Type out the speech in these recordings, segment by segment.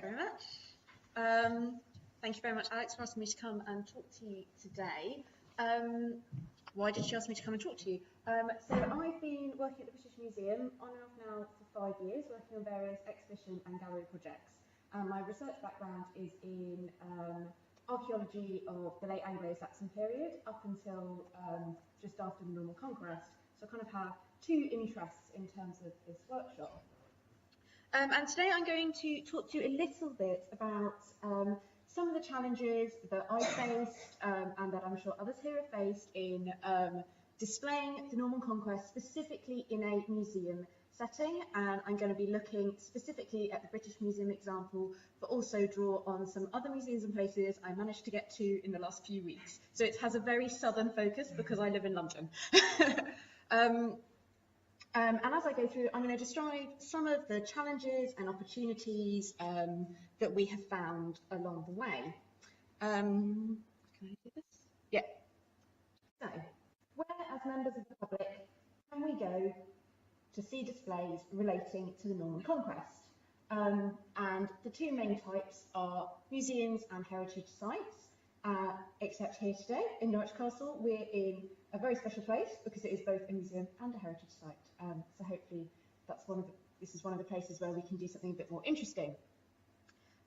you very much. Thank you very much, Alex, for asking me to come and talk to you today. Why did she ask me to come and talk to you? So I've been working at the British Museum on and off now for 5 years, working on various exhibition and gallery projects. My research background is in archaeology of the late Anglo-Saxon period up until just after the Norman Conquest. So I kind of have two interests in terms of this workshop. And today I'm going to talk to you a little bit about some of the challenges that I faced and that I'm sure others here have faced in displaying the Norman Conquest specifically in a museum setting. And I'm going to be looking specifically at the British Museum example, but also draw on some other museums and places I managed to get to in the last few weeks. So it has a very southern focus because I live in London. And as I go through, I'm going to describe some of the challenges and opportunities that we have found along the way. Can I do this? Yeah. So, where as members of the public can we go to see displays relating to the Norman Conquest? And the two main types are museums and heritage sites. Except here today in Norwich Castle, we're in a very special place because it is both a museum and a heritage site. So hopefully this is one of the places where we can do something a bit more interesting.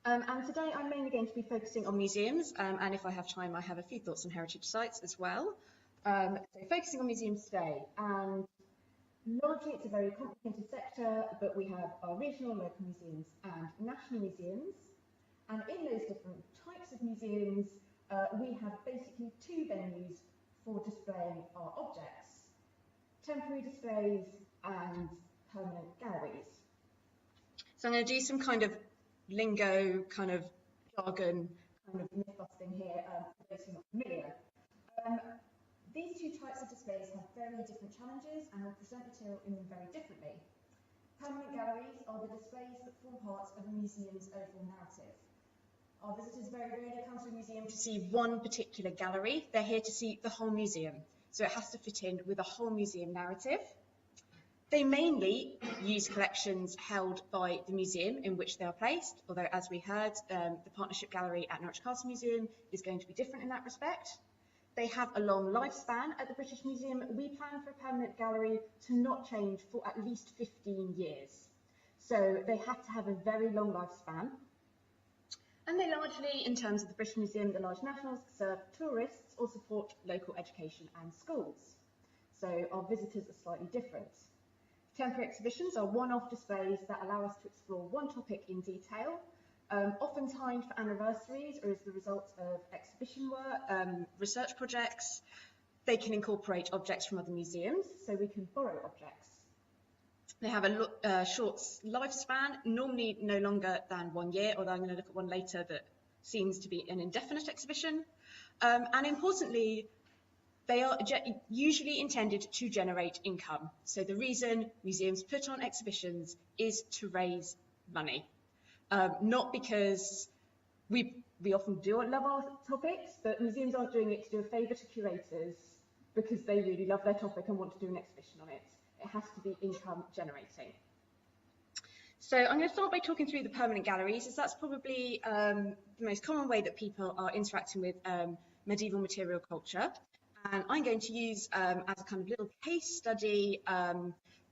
And today I'm mainly going to be focusing on museums, and if I have time, I have a few thoughts on heritage sites as well. So focusing on museums today, and largely it's a very complicated sector, but we have our regional and local museums and national museums. And in those different types of museums, we have basically two venues for displaying our objects: temporary displays and permanent galleries. So I'm going to do some kind of lingo, kind of jargon, kind of myth-busting here for those who are not familiar. These two types of displays have very different challenges and will present material in them very differently. Permanent galleries are the displays that form part of a museum's overall narrative. Our visitors very rarely come to a museum to see one particular gallery. They're here to see the whole museum. So it has to fit in with a whole museum narrative. They mainly use collections held by the museum in which they are placed, although as we heard, the Partnership Gallery at Norwich Castle Museum is going to be different in that respect. They have a long lifespan at the British Museum. We plan for a permanent gallery to not change for at least 15 years. So they have to have a very long lifespan. And they largely, in terms of the British Museum, the large nationals serve tourists or support local education and schools. So our visitors are slightly different. Temporary exhibitions are one-off displays that allow us to explore one topic in detail, often timed for anniversaries or as the result of exhibition work, research projects. They can incorporate objects from other museums, so we can borrow objects. They have a short lifespan, normally no longer than 1 year, although I'm going to look at one later that seems to be an indefinite exhibition. And importantly, they are usually intended to generate income. So the reason museums put on exhibitions is to raise money, not because we often do love our topics, but museums aren't doing it to do a favour to curators because they really love their topic and want to do an exhibition on it. It has to be income generating. So I'm going to start by talking through the permanent galleries, as that's probably the most common way that people are interacting with medieval material culture. And I'm going to use as a kind of little case study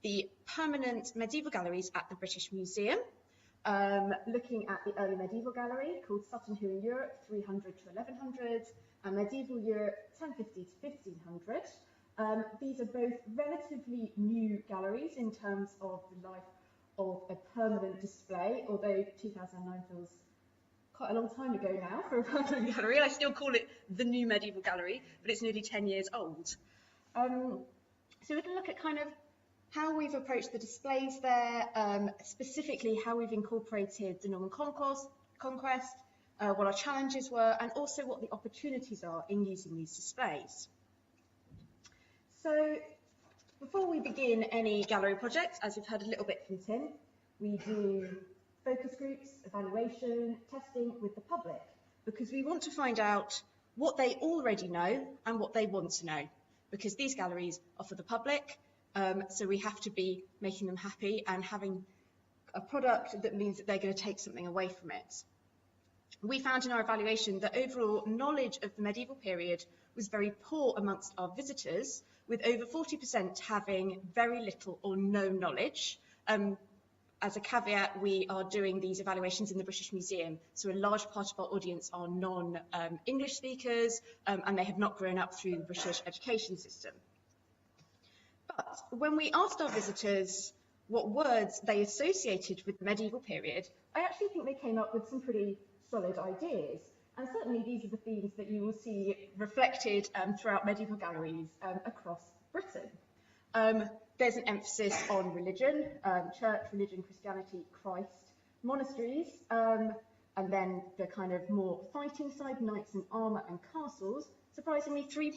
the permanent medieval galleries at the British Museum, looking at the early medieval gallery called Sutton Hoo in Europe, 300 to 1100, and medieval Europe, 1050 to 1500. These are both relatively new galleries in terms of the life of a permanent display, although 2009 feels quite a long time ago now for a permanent gallery. I still call it the new medieval gallery, but it's nearly 10 years old. So we can look at kind of how we've approached the displays there, specifically how we've incorporated the Norman Conquest, what our challenges were, and also what the opportunities are in using these displays. So before we begin any gallery projects, as you've heard a little bit from Tim, we do focus groups, evaluation, testing with the public, because we want to find out what they already know and what they want to know, because these galleries are for the public, so we have to be making them happy and having a product that means that they're going to take something away from it. We found in our evaluation that overall knowledge of the medieval period was very poor amongst our visitors, with over 40% having very little or no knowledge. As a caveat, we are doing these evaluations in the British Museum, so a large part of our audience are non-English speakers, and they have not grown up through the British education system. But when we asked our visitors what words they associated with the medieval period, I actually think they came up with some pretty solid ideas. And certainly these are the themes that you will see reflected throughout medieval galleries across Britain. There's an emphasis on religion, church, religion, Christianity, Christ, monasteries, and then the kind of more fighting side, knights in armour and castles. Surprisingly, three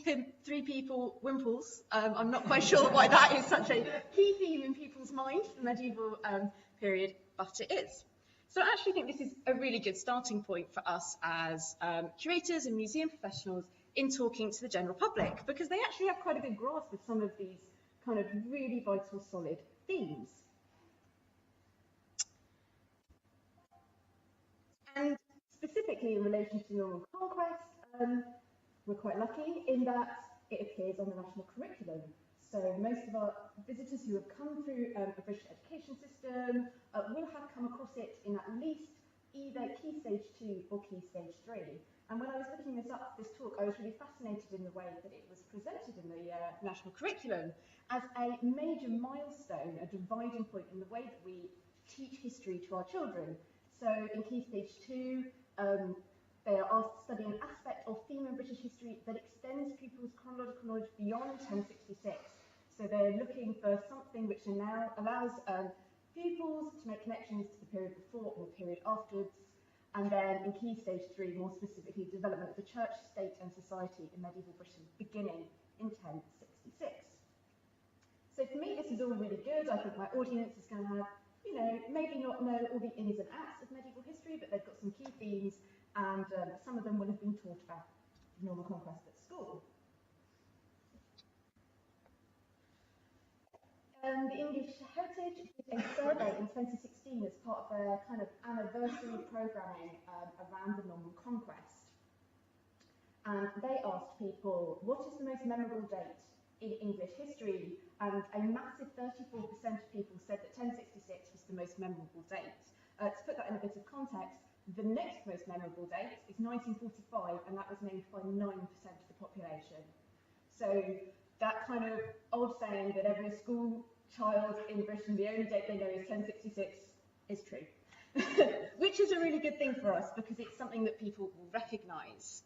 people, wimples. I'm not quite sure why that is such a key theme in people's minds, the medieval period, but it is. So I actually think this is a really good starting point for us as curators and museum professionals in talking to the general public, because they actually have quite a good grasp of some of these kind of really vital, solid themes. And specifically in relation to Norman Conquest, we're quite lucky in that it appears on the national curriculum. So most of our visitors who have come through a British education system will have come across it in at least either Key Stage 2 or Key Stage 3. And when I was looking this up for this talk, I was really fascinated in the way that it was presented in the national curriculum as a major milestone, a dividing point in the way that we teach history to our children. So in Key Stage 2, they are asked to study an aspect or theme in British history that extends pupils' chronological knowledge beyond 1066. So they're looking for something which now allows pupils to make connections to the period before and the period afterwards. And then in Key Stage 3, more specifically, development of the church, state and society in medieval Britain, beginning in 1066. So for me, this is all really good. I think my audience is going to have, you know, maybe not know all the ins and outs of medieval history, but they've got some key themes, and some of them will have been taught about Norman Conquest at school. The English Heritage did a survey in 2016 as part of their kind of anniversary programming around the Norman Conquest. And they asked people, what is the most memorable date in English history? And a massive 34% of people said that 1066 was the most memorable date. To put that in a bit of context, the next most memorable date is 1945, and that was named by 9% of the population. So that kind of old saying that every school child in Britain, the only date they know is 1066, is true. Which is a really good thing for us, because it's something that people will recognise.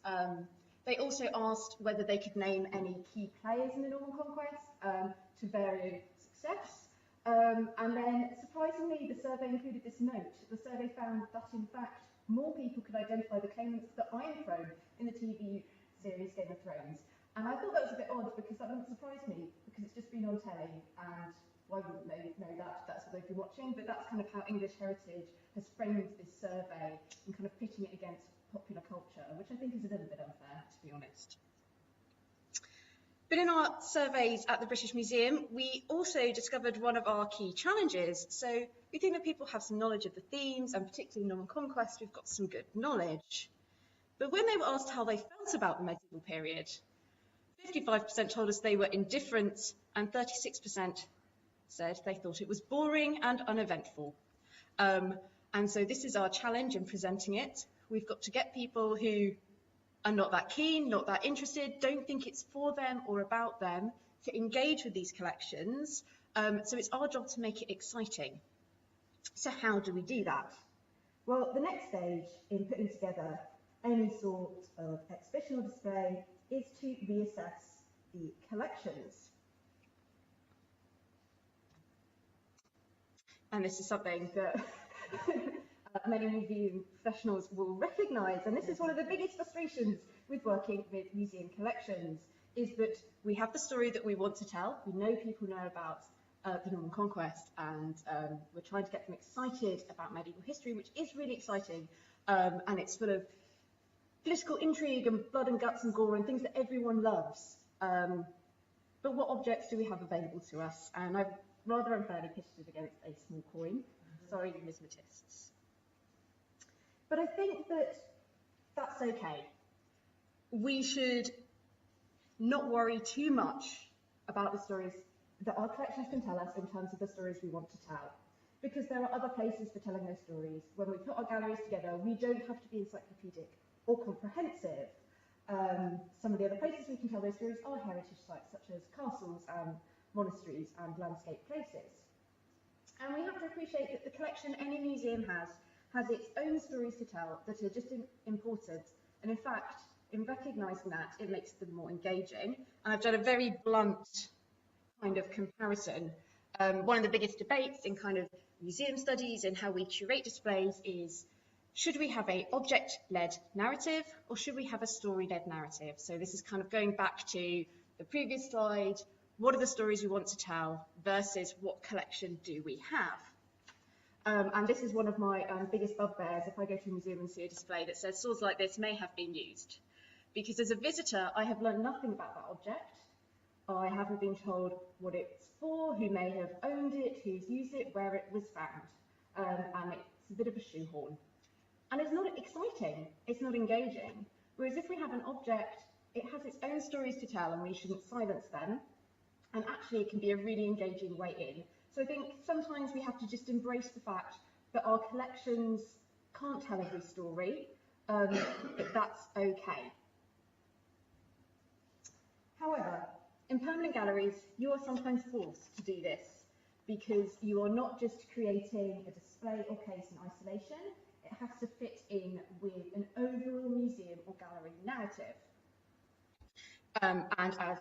They also asked whether they could name any key players in the Norman Conquest, to varying success. And then, surprisingly, the survey included this note. The survey found that, in fact, more people could identify the claimants to the Iron Throne in the TV series Game of Thrones. And I thought that was a bit odd, because that doesn't surprise me, because it's just been on telly, and why wouldn't they know that? That's what they've been watching. But that's kind of how English Heritage has framed this survey and kind of pitting it against popular culture, which I think is a little bit unfair, to be honest. But in our surveys at the British Museum, we also discovered one of our key challenges. So we think that people have some knowledge of the themes, and particularly Norman Conquest, we've got some good knowledge. But when they were asked how they felt about the medieval period, 55% told us they were indifferent, and 36% said they thought it was boring and uneventful. And so this is our challenge in presenting it. We've got to get people who are not that keen, not that interested, don't think it's for them or about them, to engage with these collections. So it's our job to make it exciting. So how do we do that? Well, the next stage in putting together any sort of exhibition or display is to reassess the collections. And this is something that many museum professionals will recognise, and this is one of the biggest frustrations with working with museum collections, is that we have the story that we want to tell. We know people know about the Norman Conquest, and we're trying to get them excited about medieval history, which is really exciting, and it's full of political intrigue and blood and guts and gore and things that everyone loves. But what objects do we have available to us? And I've rather unfairly pitched it against a small coin. sorry numismatists. But I think that that's okay. We should not worry too much about the stories that our collections can tell us in terms of the stories we want to tell, because there are other places for telling those stories. When we put our galleries together, we don't have to be encyclopedic or comprehensive. Some of the other places we can tell those stories are heritage sites such as castles and monasteries and landscape places. And we have to appreciate that the collection any museum has its own stories to tell that are just important. And in fact, in recognising that, it makes them more engaging. And I've done a very blunt kind of comparison. One of the biggest debates in kind of museum studies and how we curate displays is, should we have a object-led narrative or should we have a story-led narrative? So this is kind of going back to the previous slide. What are the stories we want to tell versus what collection do we have? And this is one of my biggest bugbears if I go to a museum and see a display that says swords like this may have been used. Because as a visitor, I have learned nothing about that object. I haven't been told what it's for, who may have owned it, who's used it, where it was found. And it's a bit of a shoehorn. And it's not exciting, it's not engaging. Whereas if we have an object, it has its own stories to tell and we shouldn't silence them. And actually it can be a really engaging way in. So I think sometimes we have to just embrace the fact that our collections can't tell every story, but that's okay. However, in permanent galleries, you are sometimes forced to do this because you are not just creating a display or case in isolation, it has to fit in with an overall museum or gallery narrative. And as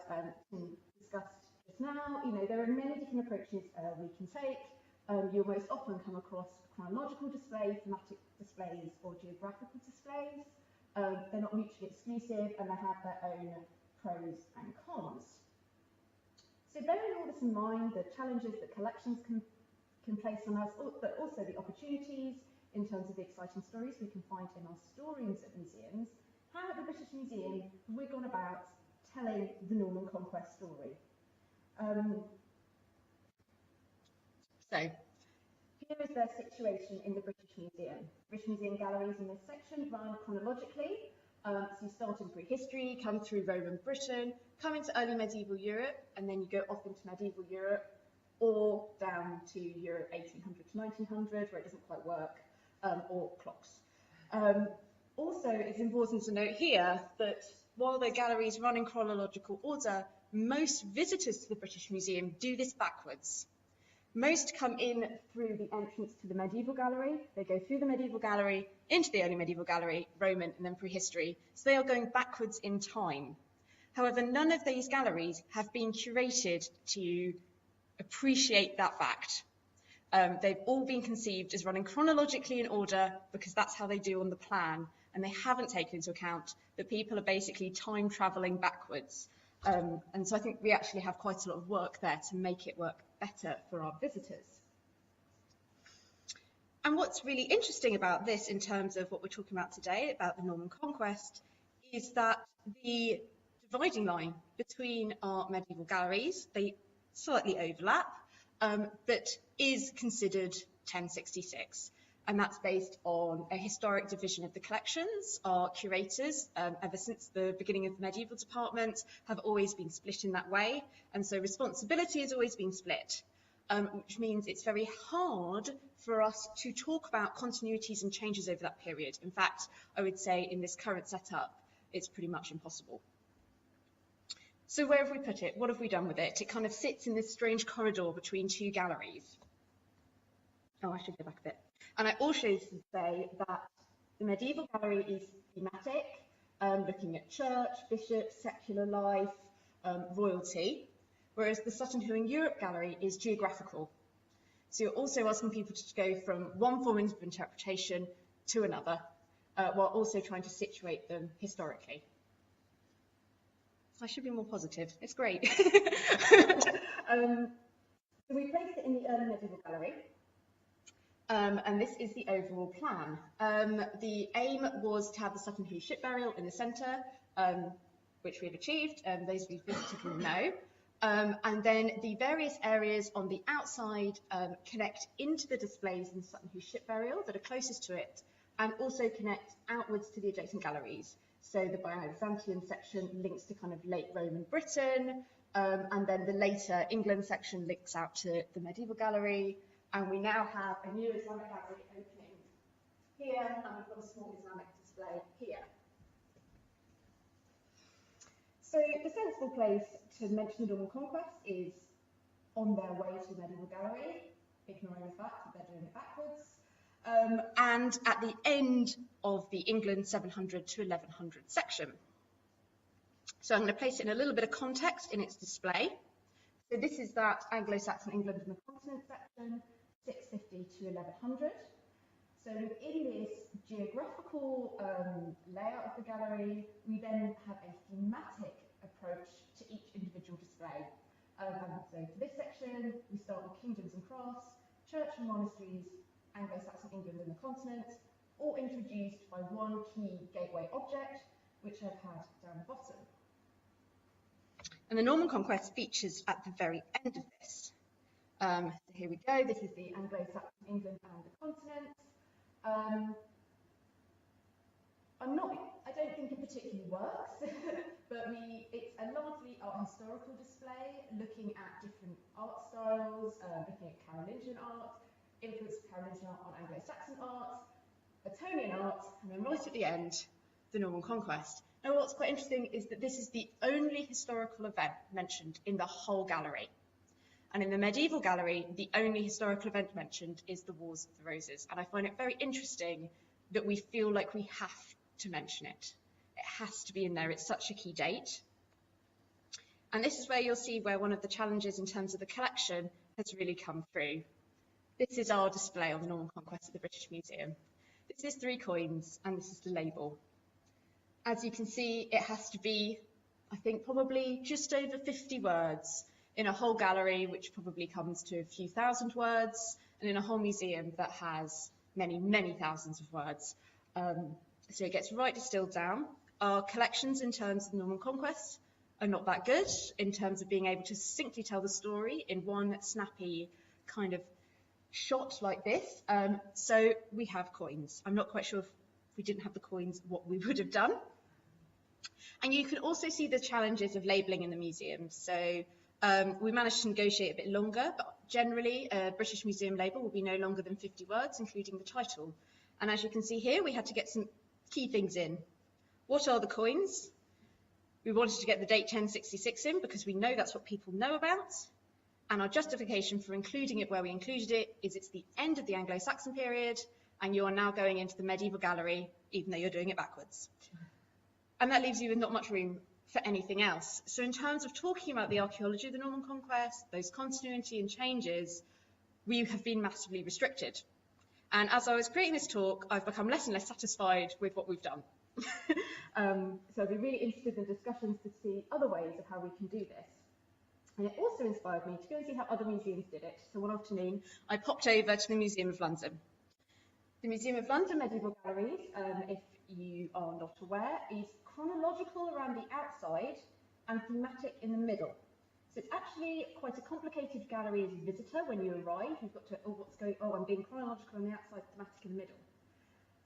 discussed just now, there are many different approaches we can take. You'll most often come across chronological displays, thematic displays, or geographical displays. They're not mutually exclusive and they have their own pros and cons. So bearing all this in mind, the challenges that collections can place on us, but also the opportunities in terms of the exciting stories we can find in our storerooms at museums, how at the British Museum have we gone about telling the Norman Conquest story? So here is their situation in the British Museum. British Museum galleries in this section run chronologically. So you start in prehistory, come through Roman Britain, come into early medieval Europe, and then you go off into medieval Europe, or down to Europe 1800 to 1900, where it doesn't quite work, or clocks. Also, it's important to note here that while the galleries run in chronological order, most visitors to the British Museum do this backwards. Most come in through the entrance to the medieval gallery. They go through the medieval gallery, into the early medieval gallery, Roman, and then prehistory. So they are going backwards in time. However, none of these galleries have been curated to appreciate that fact. They've all been conceived as running chronologically in order because that's how they do on the plan. And they haven't taken into account that people are basically time traveling backwards. And so I think we actually have quite a lot of work there to make it work better for our visitors. And what's really interesting about this in terms of what we're talking about today, about the Norman Conquest, is that the dividing line between our medieval galleries, they slightly overlap, but is considered 1066. And that's based on a historic division of the collections. Our curators, ever since the beginning of the medieval department, have always been split in that way. And so responsibility has always been split, which means it's very hard for us to talk about continuities and changes over that period. In fact, I would say in this current setup, it's pretty much impossible. So where have we put it? What have we done with it? It kind of sits in this strange corridor between two galleries. Oh, I should go back a bit. And I also should say that the medieval gallery is thematic, looking at church, bishops, secular life, royalty, whereas the Sutton Hoo in Europe gallery is geographical. So you're also asking people to go from one form of interpretation to another, while also trying to situate them historically. I should be more positive. It's great. So we placed it in the early medieval gallery. And this is the overall plan. The aim was to have the Sutton Hoo ship burial in the centre, which we've achieved. Those of you visited will know. And then the various areas on the outside connect into the displays in Sutton Hoo ship burial that are closest to it, and also connect outwards to the adjacent galleries. So the Byzantium section links to kind of late Roman Britain, and then the later England section links out to the medieval gallery. And we now have a new Islamic gallery opening here, and we've got a small Islamic display here. So the sensible place to mention the Norman Conquest is on their way to the medieval gallery, ignoring the fact that they're doing it backwards, and at the end of the England 700 to 1100 section. So I'm going to place it in a little bit of context in its display. So this is that Anglo-Saxon England and the continent section, 650 to 1100. So within this geographical layout of the gallery, we then have a thematic approach to each individual display. So for this section, we start with kingdoms and crafts, church and monasteries, Anglo-Saxon England and the continent, all introduced by one key gateway object, which I've had down the bottom. And the Norman Conquest features at the very end of this. So here we go, this is the Anglo-Saxon England and the continent. I don't think it particularly works, but it's a largely art historical display, looking at different art styles, looking at Carolingian art, influence of Carolingian art on Anglo-Saxon art, Etonian art, and then right at the end, the Norman Conquest. Now what's quite interesting is that this is the only historical event mentioned in the whole gallery. And in the medieval gallery, the only historical event mentioned is the Wars of the Roses. And I find it very interesting that we feel like we have to mention it. It has to be in there. It's such a key date. And this is where you'll see where one of the challenges in terms of the collection has really come through. This is our display on the Norman Conquest at the British Museum. This is 3 coins, and this is the label. As you can see, it has to be, I think, probably just over 50 words in a whole gallery, which probably comes to a few thousand words, and in a whole museum that has many, many thousands of words. So it gets right distilled down. Our collections in terms of the Norman Conquest are not that good in terms of being able to succinctly tell the story in one snappy kind of shot like this. So we have coins. I'm not quite sure if we didn't have the coins what we would have done. And you can also see the challenges of labelling in the museum. So we managed to negotiate a bit longer, but generally a British Museum label will be no longer than 50 words, including the title. And as you can see here, we had to get some key things in. What are the coins? We wanted to get the date 1066 in because we know that's what people know about. And our justification for including it where we included it is it's the end of the Anglo-Saxon period, and you are now going into the medieval gallery, even though you're doing it backwards. And that leaves you with not much room for anything else. So in terms of talking about the archaeology of the Norman Conquest, those continuity and changes, we have been massively restricted. And as I was creating this talk, I've become less and less satisfied with what we've done. So I'd be really interested in discussions to see other ways of how we can do this. And it also inspired me to go and see how other museums did it. So one afternoon, I popped over to the Museum of London. The Museum of London Medieval Galleries, if you are not aware, is chronological around the outside and thematic in the middle. So it's actually quite a complicated gallery as a visitor when you arrive. You've got to, oh, what's going on? I'm being chronological on the outside, thematic in the middle.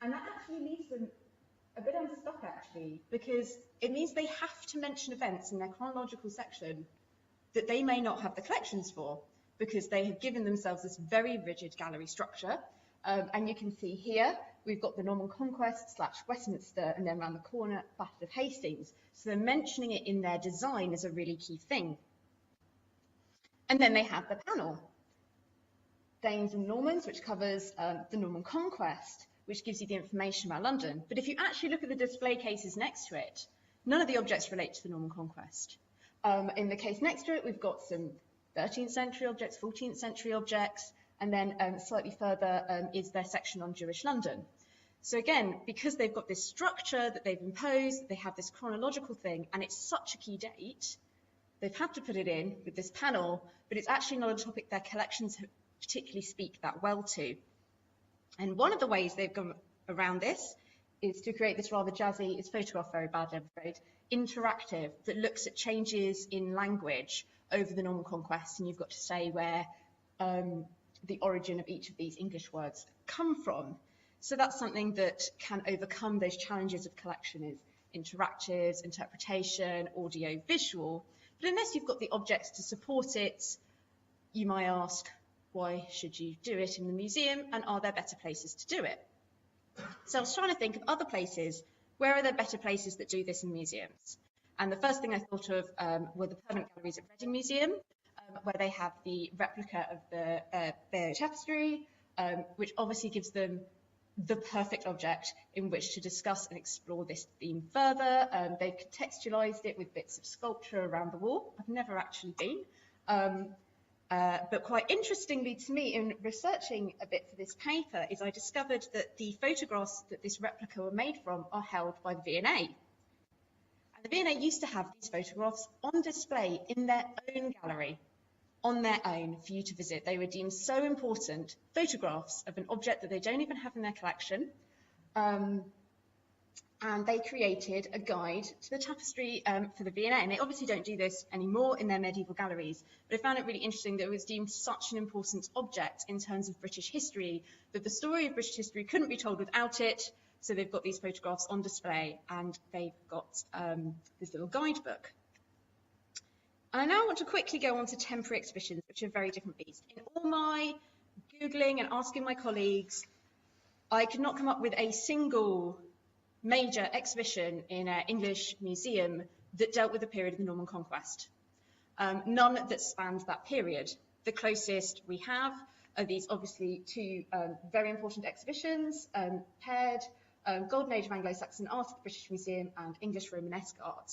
And that actually leaves them a bit unstuck, actually, because it means they have to mention events in their chronological section that they may not have the collections for, because they have given themselves this very rigid gallery structure. And you can see here, we've got the Norman Conquest / Westminster, and then around the corner, Battle of Hastings. So they're mentioning it in their design as a really key thing. And then they have the panel, Danes and Normans, which covers the Norman Conquest, which gives you the information about London. But if you actually look at the display cases next to it, none of the objects relate to the Norman Conquest. In the case next to it, we've got some 13th century objects, 14th century objects, and then slightly further is their section on Jewish London. So again, because they've got this structure that they've imposed, they have this chronological thing, and it's such a key date, they've had to put it in with this panel, but it's actually not a topic their collections particularly speak that well to. And one of the ways they've gone around this is to create this rather jazzy, it's photographed very badly, I'm afraid, interactive that looks at changes in language over the Norman Conquest, and you've got to say where the origin of each of these English words come from. So that's something that can overcome those challenges of collection, is interactives, interpretation, audio, visual. But unless you've got the objects to support it, you might ask, why should you do it in the museum, and are there better places to do it? So I was trying to think of other places. Where are there better places that do this in museums? And the first thing I thought of were the permanent galleries at Reading Museum, where they have the replica of the Boru tapestry, which obviously gives them the perfect object in which to discuss and explore this theme further. They've contextualised it with bits of sculpture around the wall. I've never actually been. But quite interestingly to me, in researching a bit for this paper, is I discovered that the photographs that this replica were made from are held by the V&A. And the V&A used to have these photographs on display in their own gallery, on their own, for you to visit. They were deemed so important, photographs of an object that they don't even have in their collection. And they created a guide to the tapestry for the V&A. And they obviously don't do this anymore in their medieval galleries, but I found it really interesting that it was deemed such an important object in terms of British history, that the story of British history couldn't be told without it. So they've got these photographs on display, and they've got this little guidebook. And I now want to quickly go on to temporary exhibitions, which are a very different beast. In all my Googling and asking my colleagues, I could not come up with a single major exhibition in an English museum that dealt with the period of the Norman Conquest. None that spanned that period. The closest we have are these obviously two very important exhibitions, paired Golden Age of Anglo-Saxon Art at the British Museum and English Romanesque art.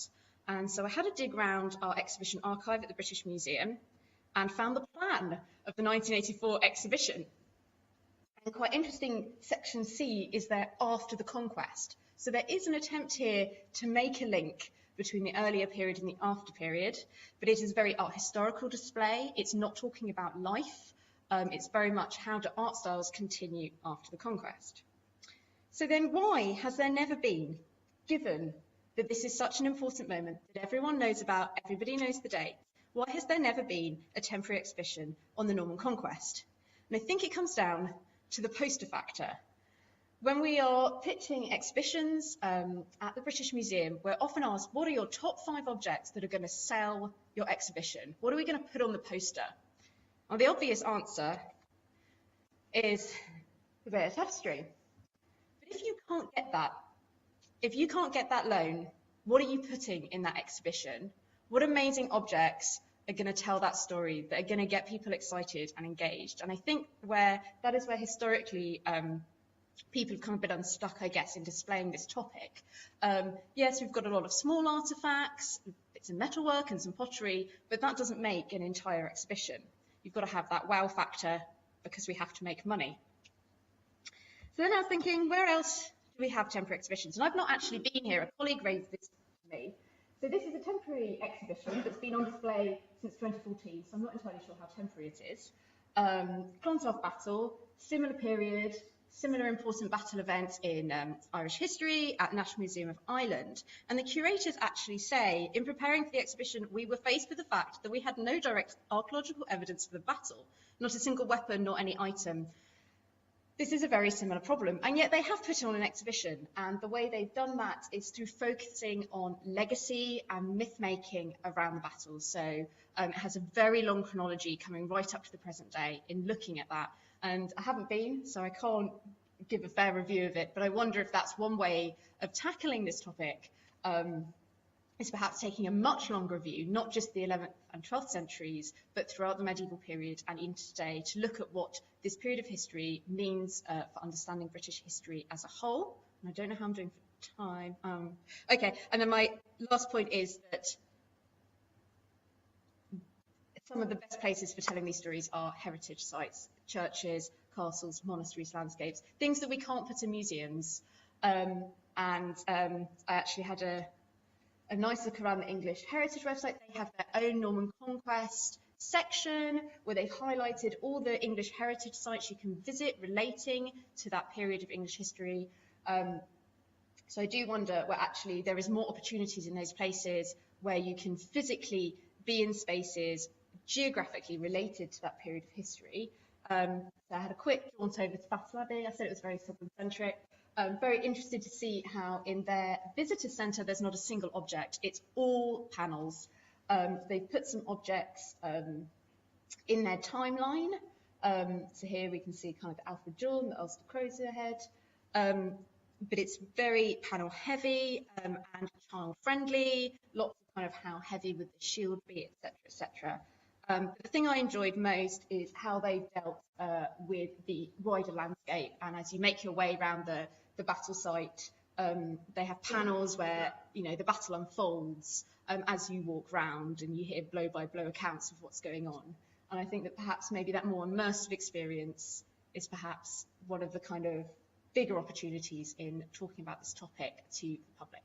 And so I had a dig round our exhibition archive at the British Museum and found the plan of the 1984 exhibition. And quite interesting, section C is there after the conquest. So there is an attempt here to make a link between the earlier period and the after period, but it is a very art historical display. It's not talking about life. It's very much how do art styles continue after the conquest. So then why has there never been, given that this is such an important moment that everyone knows about, everybody knows the date, why has there never been a temporary exhibition on the Norman Conquest? And I think it comes down to the poster factor. When we are pitching exhibitions at the British Museum, we're often asked, what are your top 5 objects that are going to sell your exhibition? What are we going to put on the poster? Well, the obvious answer is the Boru tapestry. But if you can't get that, if you can't get that loan, what are you putting in that exhibition? What amazing objects are going to tell that story, that are going to get people excited and engaged? And I think that is where historically people have kind of been unstuck, I guess, in displaying this topic. Yes, we've got a lot of small artifacts, bits of metalwork and some pottery, but that doesn't make an entire exhibition. You've got to have that wow factor because we have to make money. So then I was thinking, where else do we have temporary exhibitions? And I've not actually been here. A colleague raised this to me. So this is a temporary exhibition that's been on display since 2014, so I'm not entirely sure how temporary it is. Clontarf battle, similar period, similar important battle events in Irish history at National Museum of Ireland. And the curators actually say, in preparing for the exhibition, we were faced with the fact that we had no direct archaeological evidence for the battle, not a single weapon, nor any item. This is a very similar problem, and yet they have put on an exhibition, and the way they've done that is through focusing on legacy and myth-making around the battles. So it has a very long chronology coming right up to the present day in looking at that. And I haven't been, so I can't give a fair review of it, but I wonder if that's one way of tackling this topic, is perhaps taking a much longer view, not just the 11th and 12th centuries, but throughout the medieval period and into today, to look at what this period of history means for understanding British history as a whole. And I don't know how I'm doing for time. Okay, and then my last point is that some of the best places for telling these stories are heritage sites, churches, castles, monasteries, landscapes, things that we can't put in museums. I actually had a nice look around the English Heritage website. They have their own Norman Conquest section where they've highlighted all the English heritage sites you can visit relating to that period of English history. So I do wonder where actually there is more opportunities in those places where you can physically be in spaces geographically related to that period of history. So I had a quick jaunt over to Battle Abbey. I said it was very Southern-centric. Very interested to see how in their visitor centre there's not a single object. It's all panels. They've put some objects in their timeline. So here we can see kind of the Alfred John, the Ulster Crozier head. But it's very panel heavy and child friendly, lots of kind of how heavy would the shield be, etc., etc. The thing I enjoyed most is how they dealt with the wider landscape, and as you make your way around the battle site, they have panels where, you know, the battle unfolds as you walk round and you hear blow by blow accounts of what's going on. And I think that perhaps maybe that more immersive experience is perhaps one of the kind of bigger opportunities in talking about this topic to the public.